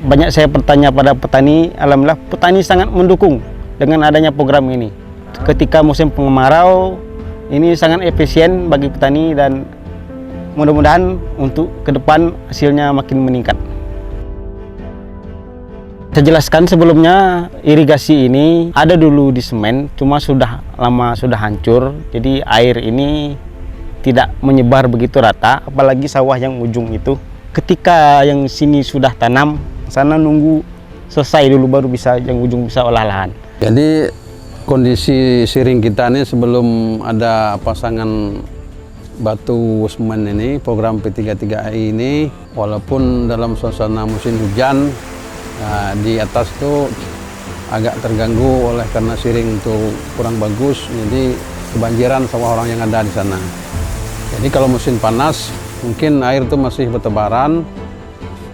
banyak saya bertanya pada petani, alhamdulillah petani sangat mendukung dengan adanya program ini. Ketika musim kemarau, ini sangat efisien bagi petani dan mudah-mudahan untuk ke depan hasilnya makin meningkat. Saya jelaskan sebelumnya, irigasi ini ada dulu di semen, cuma sudah lama sudah hancur, jadi air ini tidak menyebar begitu rata, apalagi sawah yang ujung itu. Ketika yang sini sudah tanam, sana nunggu selesai dulu baru bisa yang ujung bisa olah lahan. Jadi kondisi siring kita ini sebelum ada pasangan batu semen ini, program P33AI ini, walaupun dalam suasana musim hujan, di atas itu agak terganggu oleh karena siring itu kurang bagus, jadi kebanjiran sawah orang yang ada di sana. Jadi kalau musim panas mungkin air itu masih bertebaran,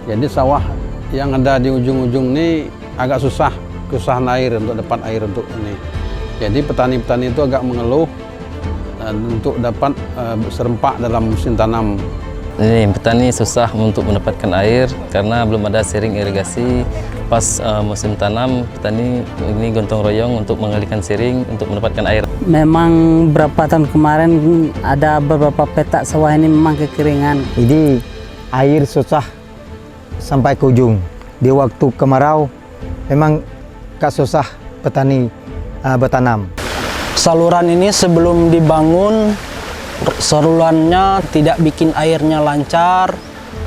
jadi sawah yang ada di ujung-ujung ini agak kesusahan air untuk dapat air untuk ini. Jadi petani-petani itu agak mengeluh untuk dapat serempak dalam musim tanam. Ini petani susah untuk mendapatkan air karena belum ada siring irigasi. Pas musim tanam, petani ini gotong royong untuk mengalihkan siring untuk mendapatkan air. Memang beberapa tahun kemarin ada beberapa petak sawah ini memang kekeringan. Jadi air susah sampai ke ujung. Di waktu kemarau memang susah petani bertanam. Saluran ini sebelum dibangun, salurannya tidak bikin airnya lancar,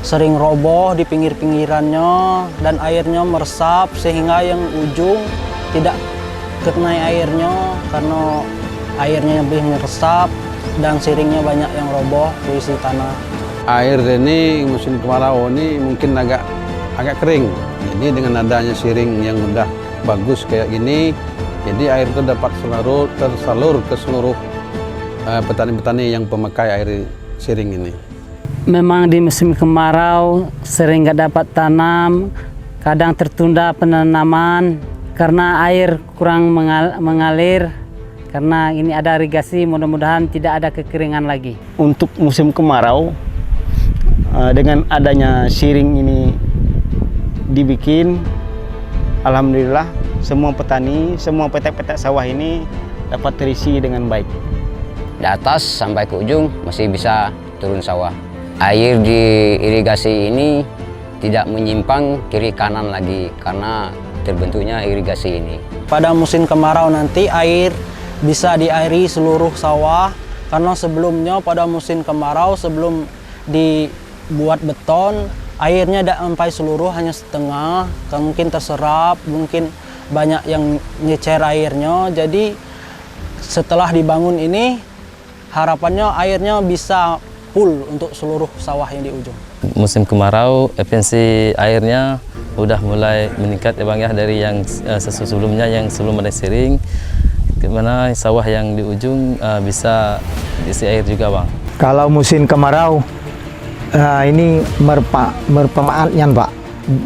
sering roboh di pinggir-pinggirannya dan airnya meresap sehingga yang ujung tidak kena airnya karena airnya lebih meresap dan siringnya banyak yang roboh di isi tanah. Air ini musim kemarau ini mungkin agak kering. Jadi dengan adanya siring yang udah bagus kayak gini, jadi air itu dapat tersalur ke seluruh petani-petani yang pemakai air siring ini. Memang di musim kemarau sering nggak dapat tanam, kadang tertunda penanaman karena air kurang mengalir. Karena ini ada irigasi, mudah-mudahan tidak ada kekeringan lagi. Untuk musim kemarau, dengan adanya siring ini dibikin, alhamdulillah semua petani, semua petak-petak sawah ini dapat terisi dengan baik. Di atas sampai ke ujung masih bisa turun sawah. Air di irigasi ini tidak menyimpang kiri kanan lagi karena terbentuknya irigasi ini. Pada musim kemarau nanti air bisa diairi seluruh sawah karena sebelumnya pada musim kemarau sebelum dibuat beton airnya tidak sampai seluruh, hanya setengah, kan mungkin terserap, mungkin banyak yang nyecer airnya. Jadi setelah dibangun ini harapannya airnya bisa full untuk seluruh sawah yang di ujung. Musim kemarau, efisiensi airnya udah mulai meningkat ya Bang ya, dari yang sebelumnya yang sebelum ada siring, kemana sawah yang di ujung bisa diisi air juga Bang. Kalau musim kemarau ini merpemaatnya Pak.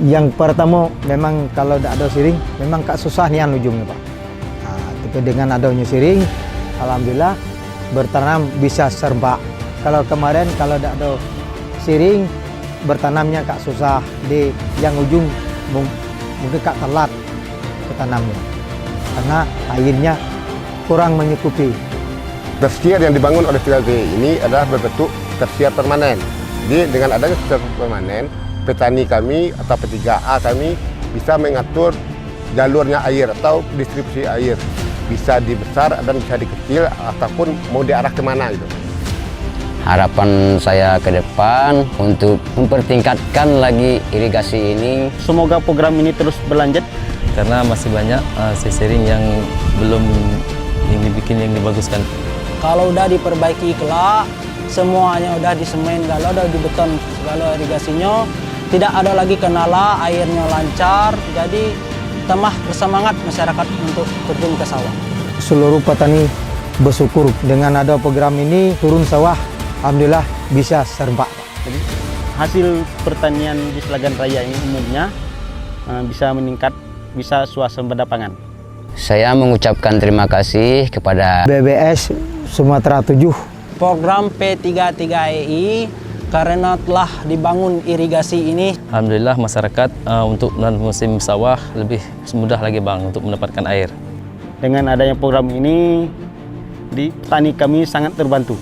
Yang pertama memang kalau tidak ada siring memang susah nian ujungnya Pak. Tapi dengan adanya siring, alhamdulillah bertanam bisa serba. Kalau kemarin kalau tidak ada siring bertanamnya susah, di yang ujung mungkin telat bertanamnya karena airnya kurang mencukupi. Tersier yang dibangun oleh P33 ini adalah berbentuk tersier permanen. Jadi dengan adanya tersier permanen, petani kami atau P3A kami bisa mengatur jalurnya air atau distribusi air. Bisa dibesar dan bisa dikecil ataupun mau diarah kemana gitu. Harapan saya ke depan untuk mempertingkatkan lagi irigasi ini. Semoga program ini terus berlanjut karena masih banyak siring yang belum dibikin yang dibaguskan. Kalau udah diperbaiki kelak, semuanya udah disemen, kalau udah dibeton segala irigasinya, tidak ada lagi kendala, airnya lancar, jadi tambah bersemangat masyarakat untuk terjun ke sawah. Seluruh petani bersyukur dengan ada program ini turun sawah, alhamdulillah bisa serba. Jadi hasil pertanian di Selagan Raya ini umumnya bisa meningkat, bisa swasembada pangan. Saya mengucapkan terima kasih kepada BBS Sumatera 7. Program P33EI karena telah dibangun irigasi ini. Alhamdulillah masyarakat untuk musim sawah lebih mudah lagi Bang untuk mendapatkan air. Dengan adanya program ini, petani kami sangat terbantu.